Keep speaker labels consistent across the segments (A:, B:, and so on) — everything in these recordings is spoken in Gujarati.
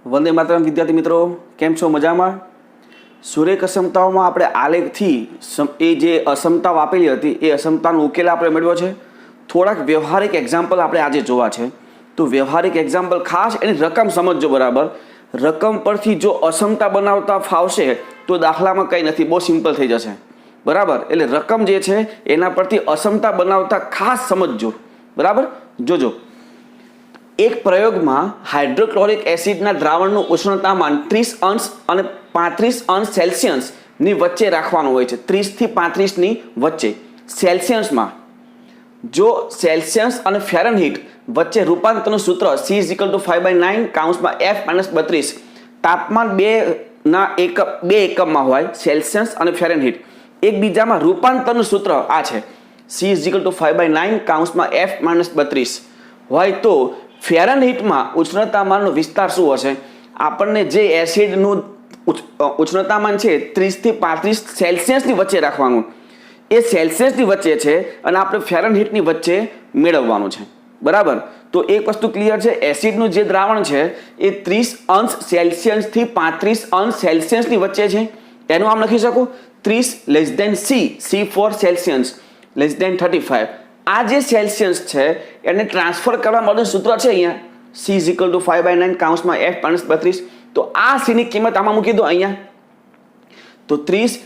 A: વંદે માતરમ વિદ્યાર્થી મિત્રો, કેમ છો? મજામાં? સુરેખ અસમતાઓમાં આપણે આલેખથી એ જે અસમતાઓ આપેલી હતી એ અસમતાનો ઉકેલ આપણે મેળવ્યો છે. થોડાક વ્યવહારિક એક્ઝામ્પલ આપણે આજે જોવા છે. તો વ્યવહારિક એક્ઝામ્પલ ખાસ એની રકમ સમજજો બરાબર. રકમ પરથી જો અસમતા બનાવતા ફાવશે તો દાખલામાં કંઈ નથી, બહુ સિમ્પલ થઈ જશે બરાબર. એટલે રકમ જે છે એના પરથી અસમતા બનાવતા ખાસ સમજજો બરાબર. જોજો, એક પ્રયોગમાં હાઇડ્રોક્લોરિક એસિડના દ્રાવણનું ઉષ્ણતામાન 30 અંશ અને 35 અંશ સેલ્સિયસની વચ્ચે રાખવાનું હોય છે. 30 થી 35ની વચ્ચે સેલ્સિયસમાં. જો સેલ્સિયસ અને ફેરનહીટ વચ્ચે રૂપાંતરનું સૂત્ર C = 5/9 કાઉન્સમાં F-32 તાપમાન બે એકમમાં હોય, સેલ્સિયસ અને ફેરનહીટ. એકબીજામાં રૂપાંતરનું સૂત્ર આ છે, C = 5/9 કાઉન્સમાં F-32 હોય તો ફેરનહીટમાં ઉષ્ણતામાનનો વિસ્તાર શું હશે? આપણને જે એસિડનું ઉષ્ણતામાન છે 30 થી 35 સેલ્સિયસની વચ્ચે રાખવાનું, એ સેલ્સિયસની વચ્ચે છે અને આપણે ફેરનહીટની વચ્ચે મેળવવાનું છે બરાબર. તો એક વસ્તુ ક્લિયર છે, એસિડનું જે દ્રાવણ છે એ 30 અંશ સેલ્સિયસથી 35 અંશ સેલ્સિયસની વચ્ચે છે. એનું આમ લખી શકું 30 C for સેલ્સિયસ <35. આ જે સેલ્સિયસ છે એને ટ્રાન્સફર કરવા માટેનું સૂત્ર છે અહીંયા C = 5/9 કાઉન્સમાં F-32. તો આ સીની કિંમત આમાં મૂકી દો અહીંયા. તો 30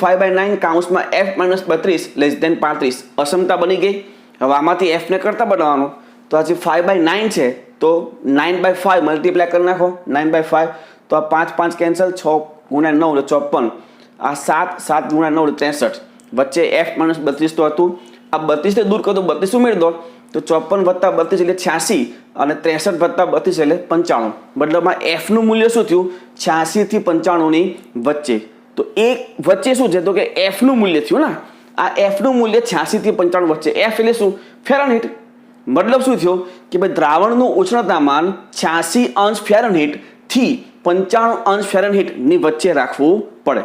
A: 5/9 કાઉન્સમાં F-32 35 અસમતા બની ગઈ. હવે આમાંથી F ને કરતા બનાવવાનું, તો આ જે 5/9 છે તો 9/5 મલ્ટીપ્લાય કરી નાખો. 9/5 તો આ 5 5 કેન્સલ, 6 × 9 = 54. આ 7 7 × 9 = 63. વચ્ચે F-32 તો હતું. આ 32 ને દૂર કરો તો 32 ઉમેરી દો તો 54 + 32 એટલે 86 અને 63 + 32 એટલે 95. મતલબમાં F નું મૂલ્ય શું થયું? 86 થી 95ની વચ્ચે. તો એક વચ્ચે શું છે તો કે F નું મૂલ્ય થયું ને. આ F નું મૂલ્ય 86 થી 95 વચ્ચે. F એટલે શું? ફેરનહીટ. મતલબ શું થયો કે ભાઈ દ્રાવણનું ઉષ્ણતામાન 86 અંશ ફેરનહીટ થી 95 અંશ ફેરનહીટની વચ્ચે રાખવું પડે.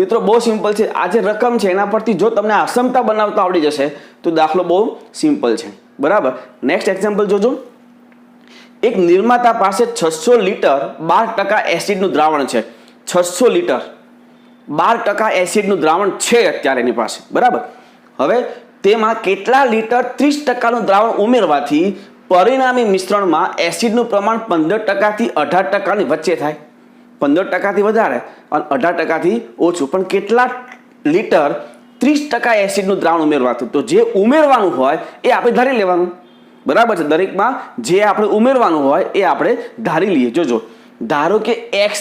A: મિત્રો બહુ સિમ્પલ છે. આ જે રકમ છે એના પરથી જો તમને અસમતા બનાવતા આવડી જશે તો દાખલો બહુ સિમ્પલ છે બરાબર. નેક્સ્ટ એક્ઝામ્પલ જોજો. એક નિર્માતા પાસે 600 લીટર 12% એસિડનું દ્રાવણ છે. 600 લીટર 12% એસિડનું દ્રાવણ છે અત્યારે એની પાસે બરાબર. હવે તેમાં કેટલા લીટર 30%નું દ્રાવણ ઉમેરવાથી પરિણામી મિશ્રણમાં એસિડનું પ્રમાણ 15% થી 18%ની વચ્ચે થાય? 15%થી વધારે અને 18%થી ઓછું. પણ કેટલા લીટર 30% એસિડનું દ્રાવણ ઉમેરવાતું? તો જે ઉમેરવાનું હોય એ આપણે ધારી લેવાનું બરાબર છે. દરેકમાં જે આપણે ઉમેરવાનું હોય એ આપણે ધારી લઈએ. જોજો, ધારો કે x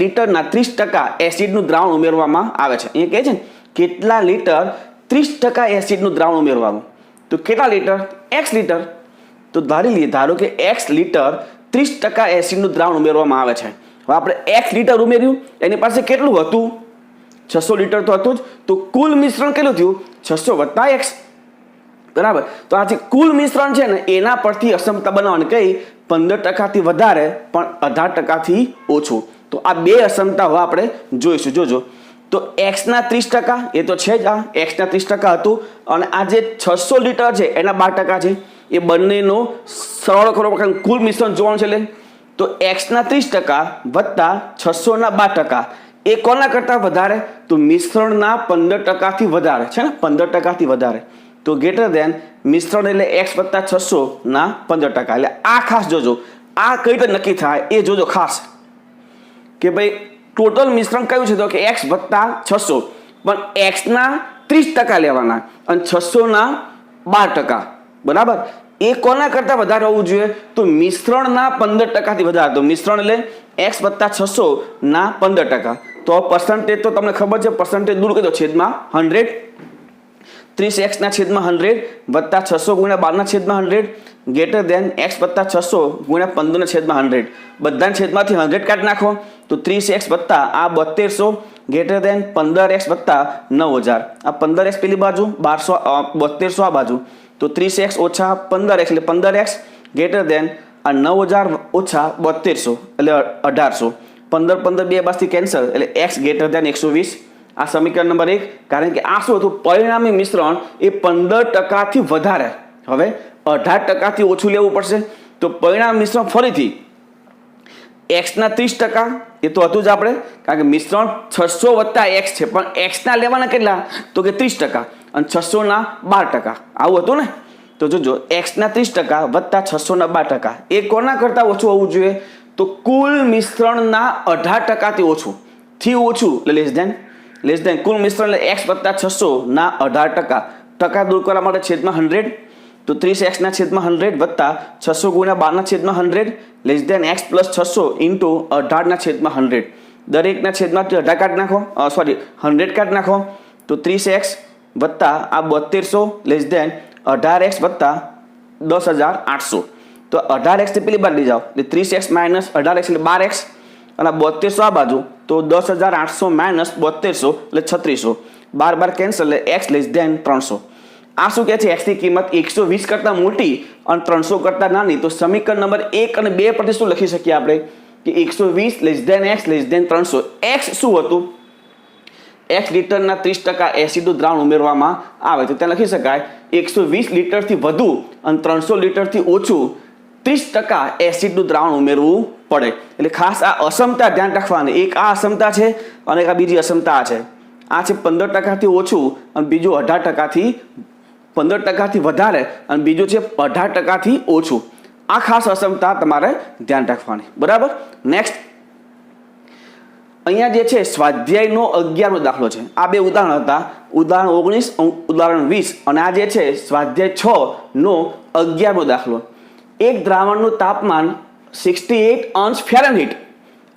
A: લીટરના 30% એસિડનું દ્રાવણ ઉમેરવામાં આવે છે. અહીંયા કહે છે ને કેટલા લીટર 30% એસિડનું દ્રાવણ ઉમેરવાનું, તો કેટલા લીટર? x litre. તો ધારી લઈએ, ધારો કે x લીટર 30% એસિડનું દ્રાવણ ઉમેરવામાં આવે છે. હવે આપણે x લીટર ઉમેર્યું, એની પાસે કેટલું હતું? 600 લીટર તો હતું જ. તો કુલ મિશ્રણ કેટલું થયું? 600 + x બરાબર. તો આ જે કુલ મિશ્રણ છે ને એના પરથી અસમતા બનાવવાની કઈ? 15%થી વધારે પણ 18%થી ઓછું. તો આ બે અસમતા હવે આપણે જોઈશું. જોજો, તો x ના 30% એ તો છે જ, આ x ના 30% હતું અને આ જે 600 લીટર છે એના 12% છે. એ બંનેનો સરળ કરો, કુલ મિશ્રણ જોવાનું છે. એટલે તો x ના 30% વત્તા 600 ના 12% એ કોના કરતાં વધારે? તો મિશ્રણના 15%થી વધારે છે ને, 15%થી વધારે. તો ગ્રેટર દેન મિશ્રણ એટલે x + 600 ના 15%. એટલે આ ખાસ જોજો, આ કઈ રીતે નક્કી થાય એ જોજો ખાસ કે ભાઈ ટોટલ મિશ્રણ કયું છે તો કે x + 600, પણ x ના 30% લેવાના અને 600 ના 12% બરાબર. એ કોના કરતાં વધારે હોવું જોઈએ? તો મિશ્રણના 15%થી વધારે. તો મિશ્રણ એટલે x + 600 ના 15%. તો પર્સન્ટેજ તો તમને ખબર છે, પર્સન્ટેજ દૂર કરી દો, છેદમાં 100. 30x ના છેદમાં 100 વત્તા 600 × 12 ના છેદમાં 100 ગ્રેટર દેન x + 600 × 15 ના છેદમાં 100. બધાના છેદમાંથી 100 કાઢી નાખો તો 30x વત્તા આ 7200 ગ્રેટર દેન 15x વત્તા 9000. આ 15x પેલી બાજુ, 7200 આ બાજુ. તો 30x - 15x એટલે 15x ગ્રેટર દેન આ 9000 - 7200 એટલે 1800. 15 15 બે બાજુથી કેન્સલ એટલે x ગ્રેટર દેન 120. આ સમીકરણ નંબર 1. કારણ કે આ શું હતું? પરિણામી મિશ્રણ એ 15%થી વધારે. હવે 18%થી ઓછું લેવું પડશે. તો પરિણામી મિશ્રણ ફરીથી એક્સના 30%, એ તો હતું જ આપણે, કારણ કે મિશ્રણ 600 વત્તા એક્સ છે, પણ એક્સના લેવાના કેટલા, તો કે 30%, અને 600ના 12%, આવું હતું ને. તો જોજો એક્સના 30% વત્તા 600ના 12%, એ કોના કરતાં ઓછું હોવું જોઈએ, તો કુલ મિશ્રણના 18%થી ઓછું, થી ઓછું એટલે લેસ ધેન કુલ મિશ્રણ એટલે એક્સ વત્તા 600ના 18%, ટકા દૂર કરવા માટે છેદમાં 100, તો 30x ના છેદમાં 100 વત્તા 600 ગુણ્યા 12 ના છેદમાં 100 less than x plus 600 into 18 ના છેદમાં 100, દરેકના છેદમાં 18 કાઢી નાખો, 100 કાઢી નાખો, તો 30x વત્તા આ 3200 લેસ ધેન 18x વત્તા 10800, તો 18x થી પેલી બાર લઈ જાઓ એટલે 30x માઇનસ 18x એટલે 12x, અને 3200 આ બાજુ, તો 10800 માઇનસ 3200 એટલે 3600, 12 કેન્સલ એટલે x લેસ ધેન 300. આ શું કહે છે, x ની કિંમત 120 કરતાં મોટી અને 300 કરતાં નાની, તો સમીકરણ નંબર 1 અને 2 પરથી શું લખી શકીએ આપણે કે 120 less than x less than 300. x શું હતું, x લીટરના 30% એસિડનું દ્રાવણ ઉમેરવામાં આવે તો ત્યાં લખી શકાય 120 લીટરથી વધુ અને 300 લીટરથી ઓછું 30% એસિડનું દ્રાવણ ઉમેરવું પડે. એટલે ખાસ આ અસમતા ધ્યાન રાખવાની, એક આ અસમતા છે અને એક આ બીજી અસમતા છે. આ છે 15%થી ઓછું અને બીજું 18%થી 15%થી વધારે અને બીજું છે 18%થી ઓછું. આ ખાસ અસમતા તમારે ધ્યાન રાખવાની, બરાબર. નેક્સ્ટ અહીંયા જે છે સ્વાધ્યાયનો 11મો દાખલો છે. આ બે ઉદાહરણ હતા, ઉદાહરણ 19 ઉદાહરણ 20, અને આ જે છે સ્વાધ્યાય 6 નો 11મો દાખલો. એક દ્રાવણનું તાપમાન 68 અંશ ફેરનહીટ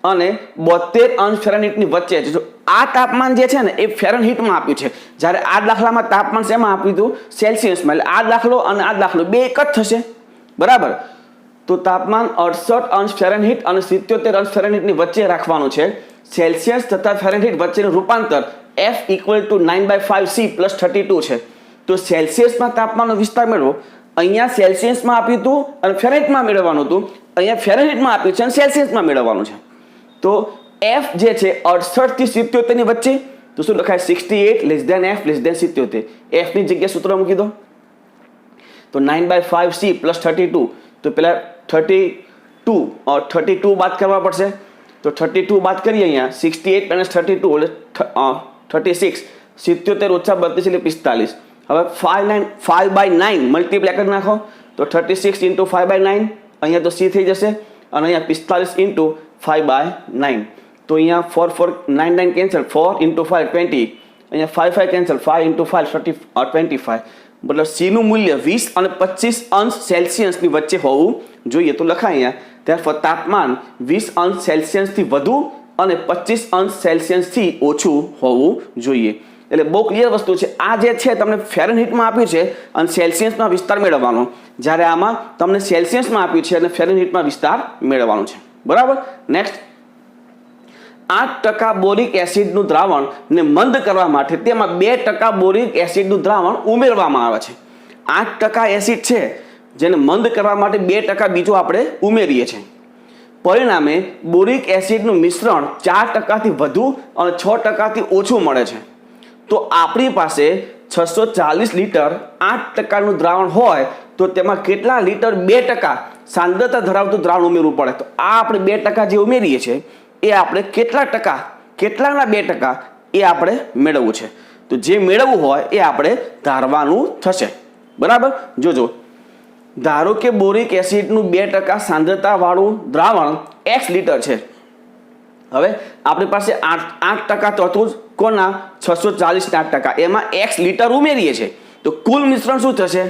A: અને 72 અંશ ફેરનહીટની વચ્ચે છે. આ તાપમાન જે છે ને એ ફેરનહીટમાં આપ્યું છે, જ્યારે આ દાખલામાં તાપમાન શેમાં આપ્યું હતું, સેલ્સિયસમાં. એટલે આ દાખલો અને આ દાખલો બે એક જ થશે, બરાબર. તો તાપમાન 68 અંશ ફેરનહીટ અને 77 અંશ ફેરનહીટની વચ્ચે રાખવાનું છે. સેલ્સિયસ તથા ફેરનહીટ વચ્ચેનું રૂપાંતર F = 9/5C + 32 છે. તો સેલ્સિયસમાં તાપમાનનો વિસ્તાર મેળવો. અહીંયા સેલ્સિયસમાં આપ્યું હતું અને ફેરનહીટમાં મેળવવાનું હતું, અહીંયા ફેરનહીટમાં આપ્યું છે અને સેલ્સિયસમાં મેળવવાનું છે. તો F જે છે 68 થી 77 ની વચ્ચે, તો શું લખાય, 68 less than F less than 77. F ની જગ્યાએ સૂત્ર મૂકી દો, તો 9/5C + 32, તો પેલા 32 બાદ કરવા પડશે, તો 32 બાદ કરીએ અહીંયા, 68 - 32 એટલે 36, 77 - 32 એટલે 45. હવે 5/9 મલ્ટીપ્લાય કરી નાખો, તો 36 × 5/9, અહીંયા તો C થઈ જશે, અને અહીંયા 45 × 5/9, તો અહીંયા 4 4 9 9 કેન્સલ, 4 × 5 20, અહીંયા 5 5 કેન્સલ, 5 × 5 25. મતલબ C નું મૂલ્ય 20 અને 25 અંશ સેલ્સિયસની વચ્ચે હોવું જોઈએ. તો લખાય અહીંયા, ત્યારબાદ તાપમાન 20 અંશ સેલ્સિયસથી વધુ અને 25 અંશ સેલ્સિયસથી ઓછું હોવું જોઈએ. એટલે બહુ ક્લિયર વસ્તુ છે. આ જે છે તમને ફેરનહીટમાં આપ્યું છે અને સેલ્સિયસમાં વિસ્તાર મેળવવાનો, જ્યારે આમાં તમને સેલ્સિયસમાં આપ્યું છે અને ફેરનહીટમાં વિસ્તાર મેળવવાનો છે, બરાબર. નેક્સ્ટ, 8% બોરિક એસિડનું દ્રાવણ ને મંદ કરવા માટે તેમાં 2% બોરિક એસિડનું દ્રાવણ ઉમેરવામાં આવે છે. 8% એસિડ છે જેને મંદ કરવા માટે 2% બીજું આપણે ઉમેરીએ છીએ. પરિણામે બોરિક એસિડનું મિશ્રણ 4%થી વધુ અને 6%થી ઓછું મળે છે. તો આપણી પાસે 640 લીટર 8%નું દ્રાવણ હોય તો તેમાં કેટલા લીટર 2% સાંદ્રતા ધરાવતું દ્રાવણ ઉમેરવું પડે. તો આ આપણે 2% જે ઉમેરીએ છીએ એ આપણે કેટલાના 2% એ આપણે મેળવવું છે. તો જે મેળવવું હોય એ આપણે ધારવાનું થશે, બરાબર. જોજો, ધારો કે બોરિક એસિડનું 2% સાંદ્રતાવાળું દ્રાવણ x લીટર છે. હવે આપણી પાસે 8% તો હતું જ, કોના 640 ના 8%, એમાં x લીટર ઉમેરીએ છીએ, તો કુલ મિશ્રણ શું થશે,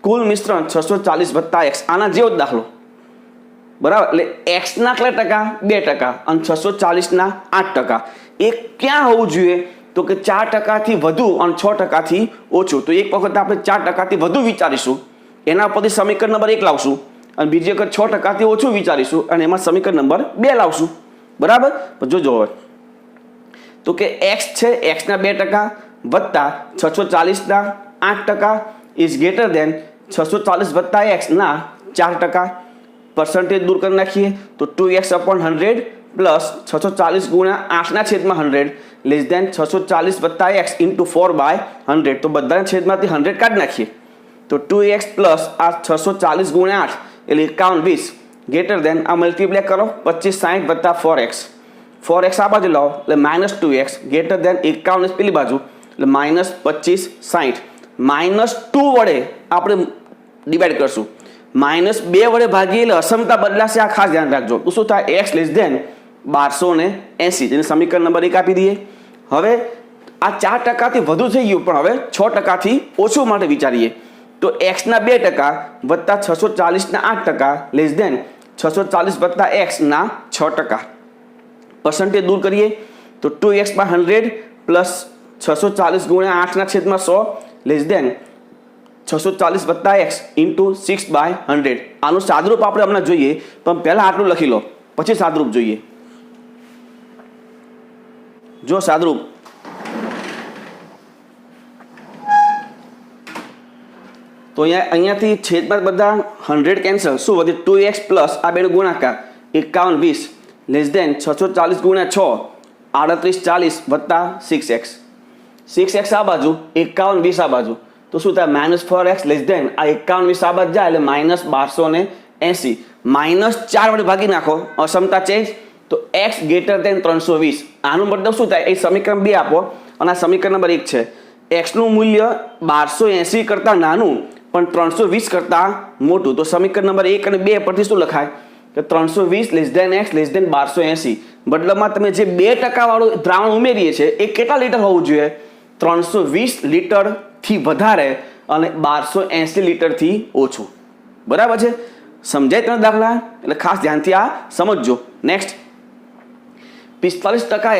A: કુલ મિશ્રણ 640 + x, આના જેવો જ દાખલો, બરાબર. એટલે x ના કેટલા ટકા, 2% અને 640 ના 8%. એ ક્યાં હોવું જોઈએ, તો કે 4%થી વધુ અને 6%થી ઓછું. તો એક વખત આપણે 4%થી વધુ વિચારીશું, એના પરથી સમીકરણ નંબર 1 લાવશું, અને બીજી વખત 6%થી ઓછું વિચારીશું અને એમાં સમીકરણ નંબર 2 લાવશું, બરાબર. જોજો હવે, તો કે x છે, x ના 2% વત્તા 640 ના 8% ઇઝ ગ્રેટર ધેન 640 + x ના 4%. પર્સન્ટેજ દૂર કરી નાખીએ તો 2x/100 પ્લસ 640 ગુણ્યા 8 ના છેદમાં 100 લેસ ધેન 640 x ઇન્ટુ 4/100. તો બધાના છેદમાંથી 100 કાઢી નાખીએ, તો 2x પ્લસ આ 640 ગુણ્યા 8 એટલે 51 20 ગ્રેટર દેન આ મલ્ટીપ્લાય કરો 25 60 વત્તા 4x આ બાજુ લાવો એટલે -2x ગ્રેટર દેન 51 પેલી બાજુ એટલે -25 60 -2 વડે આપણે ડિવાઈડ કરશું -2 વડે ભાગીએ એટલે અસમતા બદલાશે આ ખાસ ધ્યાન રાખજો તો શું થાય x લેસ દેન 1280 જેને સમીકરણ નંબર 1 આપી દઈએ હવે આ 4% થી વધુ થઈ ગયું પણ હવે 6% થી ઓછું માટે વિચારીએ તો x ના 2% વત્તા 640 ના 8% લેસ દેન 640 વત્તા x ના 6% પર્સન્ટેજ દૂર કરીએ તો 2x by 100 પ્લસ 640 ગુણ્યા 8 ના છેદમાં 100 લેસ દેન 640 વત્તા x ઇન્ટુ 6 by 100 આનું સાદરૂપ આપણે હમણાં જોઈએ પણ પહેલાં આટલું લખી લો પછી સાદરૂપ જોઈએ જો સાદરૂપ તો અહીંયાથી છેદમાં બધા 100 કેન્સલ શું વધે 2x પ્લસ આ બેનો ગુણાકાર 51 20 લેસ દેન 640 ગુણ્યા 6 38 40 વત્તા 6x આ બાજુ 51 20 આ બાજુ તો શું થાય -4x લેસ દેન આ 51 20 આ બાજુ જાય એટલે -1280 -4 વડે ભાગી નાખો અસમતા ચેન્જ તો x ગ્રેટર દેન 320 આનું મતલબ શું થાય એ સમીકરણ 2 આપો અને આ સમીકરણ નંબર 1 છે x નું મૂલ્ય 1280 કરતાં નાનું પણ 320 કરતાં મોટું તો સમીકરણ નંબર 1 અને 2 પરથી શું લખાય કે 320 less than x less than 1280 મતલબમાં તમે જે 2% વાળું દ્રાવણ ઉમેરીએ છે એ કેટલા લીટર હોવું જોઈએ 320 લીટરથી વધારે અને 1280 લીટરથી ઓછું બરાબર છે સમજાય તમે દાખલા એટલે ખાસ ધ્યાનથી આ સમજજો નેક્સ્ટ 45%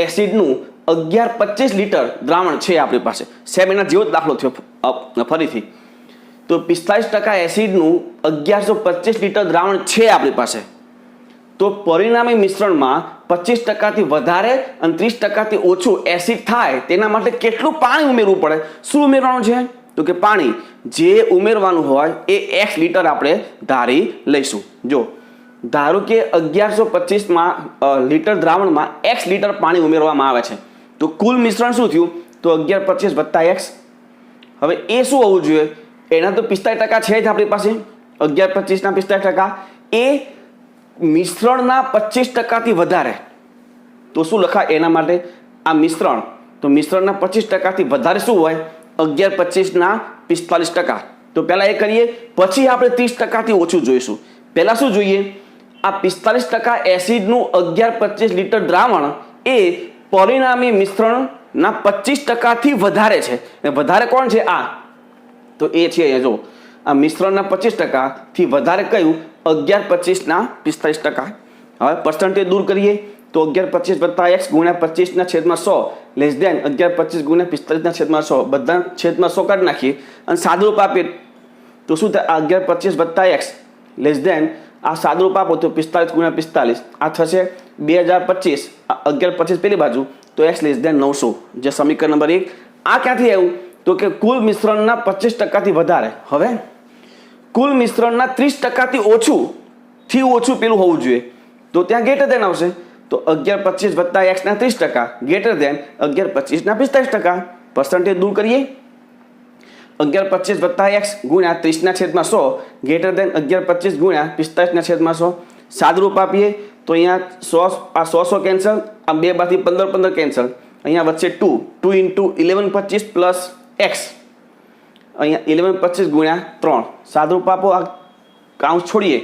A: એસિડનું 1125 લીટર દ્રાવણ છે આપણી પાસે સેમ એના જેવો જ દાખલો થયો ફરીથી તો 45% એસિડનું 1125 લીટર દ્રાવણ છે આપણી પાસે તો પરિણામી મિશ્રણમાં 25% થી વધારે અને 30% થી ઓછું એસિડ થાય તેના માટે કેટલું પાણી ઉમેરવું પડે શું ઉમેરવાનું છે તો કે પાણી જે ઉમેરવાનું હોય એ x લીટર આપણે ધારી લઈશું જો ધારો કે 1125 લીટર દ્રાવણમાં x લીટર પાણી ઉમેરવામાં આવે છે તો કુલ મિશ્રણ શું થયું તો 1125 વત્તા x હવે એ શું હોવું જોઈએ એના તો 45% છે જ આપણી પાસે 1125 ના 45% એ મિશ્રણના 25% થી વધારે તો શું લખાય એના માટે આ મિશ્રણ તો મિશ્રણના 25% થી વધારે શું હોય 1125 ના 45% તો પહેલા એ કરીએ પછી આપણે 30% થી ઓછું જોઈશું પહેલા શું જોઈએ આ 45% એસિડનું 1125 લીટર દ્રાવણ એ પરિણામી મિશ્રણના 25% થી વધારે છે અને વધારે કોણ છે આ તો એ છે અહીંયા જો આ મિશ્રણના 25% થી વધારે કયું 1125 ના 45% હવે પર્સન્ટેજ દૂર કરીએ તો 1125 વત્તા x ગુણ્યા 25 ના છેદમાં 100 લેસ દેન 1125 ગુણ્યા 45 ના છેદમાં 100 બધા છેદમાં 100 કાઢી નાખીએ અને સાદરૂપ આપીએ તો શું થાય 1125 વત્તા x લેસ દેન આ સાદરૂપ આપો તો 45 ગુણ્યા 45 આ થશે 2025 1125 પેલી બાજુ તો x લેસ દેન 900 જે સમીકરણ નંબર 1 આ ક્યાંથી આવ્યું તો કે કુલ મિશ્રણના 25% થી વધારે હવે કુલ મિશ્રણના 30% થી ઓછું પેલું હોવું જોઈએ તો ત્યાં ગ્રેટર દેન આવશે તો 1125 વત્તા x ના 30% ગ્રેટર દેન 1125 ના 45% પર્સન્ટેજ દૂર કરીએ 1125 વત્તા x ગુણ્યા 30 ના છેદમાં 100 ગ્રેટર દેન 1125 ગુણ્યા 45 ના છેદમાં 100 સાદરૂપ આપીએ તો અહીંયા 100 કેન્સલ આ બે બાથી 15 કેન્સલ અહીંયા વચ્ચે 2 ઇન્ટુ 1125 પ્લસ x અહીંયા 1125 ગુણ્યા 3 સાદરૂપ આપો આ કાઉન્સ છોડીએ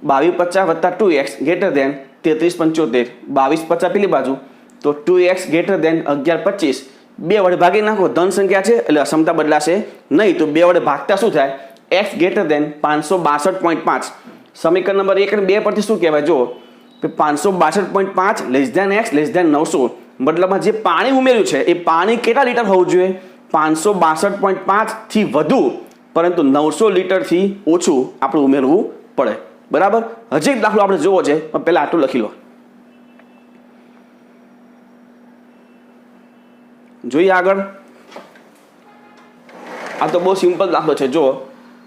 A: 2250 વત્તા 2x ગ્રેટર દેન 3375 2250 પેલી બાજુ તો 2x ગ્રેટર દેન 1125 બે વડે ભાગી નાખો ધન સંખ્યા છે એટલે અસમતા બદલાશે નહીં તો બે વડે ભાગતા શું થાય x ગ્રેટર દેન 562.5 સમીકરણ નંબર 1 અને 2 પરથી શું કહેવાય જો 562.5 less than x less than 900 મતલબમાં જે પાણી ઉમેર્યું છે એ પાણી કેટલા લીટર હોવું જોઈએ 562.5 થી વધુ પરંતુ 900 લીટરથી ઓછું આપણે ઉમેરવું પડે બરાબર હજી એક દાખલો આપણે જોવો છે પણ પહેલા આટલું લખી લો જોઈએ આગળ આ તો બહુ સિમ્પલ દાખલો છે જો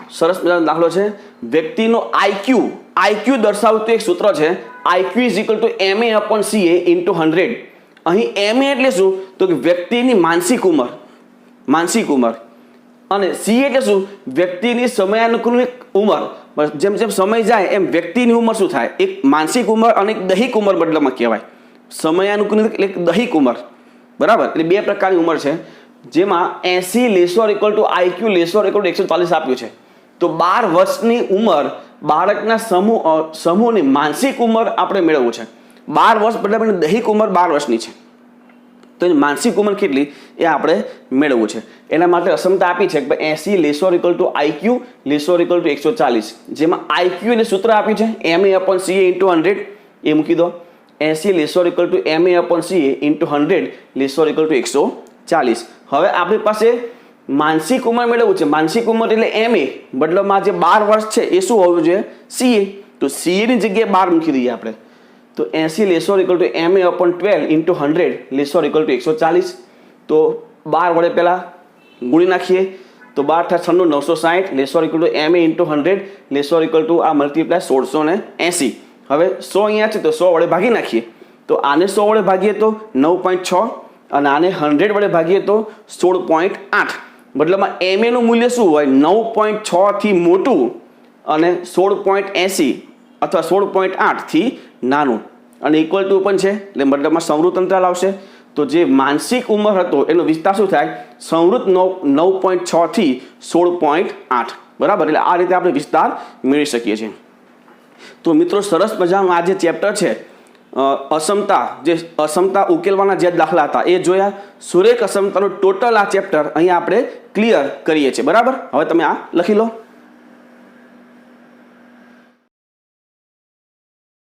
A: સરસ મજાનો દાખલો છે વ્યક્તિનો આઈક્યુ દર્શાવતું એક સૂત્ર છે IQ is equal to MA/CA into 100 અહીં MA એટલે શું તો કે વ્યક્તિની માનસિક ઉંમર અને CA એટલે શું વ્યક્તિની સમયાનુકૂળ ઉંમર બસ જેમ જેમ સમય જાય એમ વ્યક્તિની ઉંમર શું થાય, એક માનસિક ઉંમર અને એક દૈહિક ઉંમર બદલામાં કહેવાય. સમયાનુકૂળ એટલે એક દૈહિક ઉંમર, બરાબર. એટલે બે પ્રકારની ઉંમર છે, જેમાં 80 less or equal to IQ less or equal to 140 આપ્યું છે. તો 12 વર્ષની ઉંમર બાળકના સમૂહની માનસિક ઉંમર આપણે મેળવવું છે. 12 વર્ષ બદલામાં દૈહિક ઉંમર 12 વર્ષની છે, તો એની માનસિક ઉંમર કેટલી એ આપણે મેળવવું છે. એના માટે અક્ષમતા આપી છે કે 80 less or equal to IQ less or equal to 140, જેમાં આઈક્યુ એટલે સૂત્ર આપ્યું છે MA/CA ઇન્ટુ 100, એ મૂકી દો. 80 less or equal to MA/CA into 100 less or equal to 140. હવે આપણી પાસે માનસિક ઉંમર મેળવવું છે. માનસિક ઉંમર એટલે MA બદલામાં જે 12 વર્ષ છે એ શું હોવું જોઈએ, CA. તો CA ની જગ્યાએ 12 મૂકી દઈએ આપણે. તો 80 less or equal to MA/12 into 100 less or equal to 140. તો 12 વડે પહેલાં ગુણી નાખીએ તો 12 થાય 960 less or equal to MA into 100 less or equal to આ મલ્ટીપ્લાય 1680. હવે 100 અહીંયા છે તો 100 વડે ભાગી નાખીએ. તો આને 100 વડે ભાગીએ તો 9.6 અને આને 100 વડે ભાગીએ તો 16.8. મતલબમાં MA નું મૂલ્ય શું હોય, 9.6 થી મોટું અને 16.80 અથવા 16.8 થી નાનું, અને ઇક્વલ ટુ પણ છે એટલે મતલબમાં સંવૃત અંતરાલ આવશે. તો જે માનસિક ઉંમર હતો એનો વિસ્તાર શું થાય, સંવૃત 9.6 થી 16.8, બરાબર. એટલે આ રીતે આપણે વિસ્તાર મેળવી શકીએ છીએ. તો મિત્રો સરસ મજાનું આ જે ચેપ્ટર છે અસમતા ઉકેલવાના જે દાખલા હતા એ જોયા. સુરેખ અસમતાનું ટોટલ આ ચેપ્ટર અહીંયા આપણે ક્લિયર કરીએ છીએ, બરાબર. હવે તમે આ લખી લો.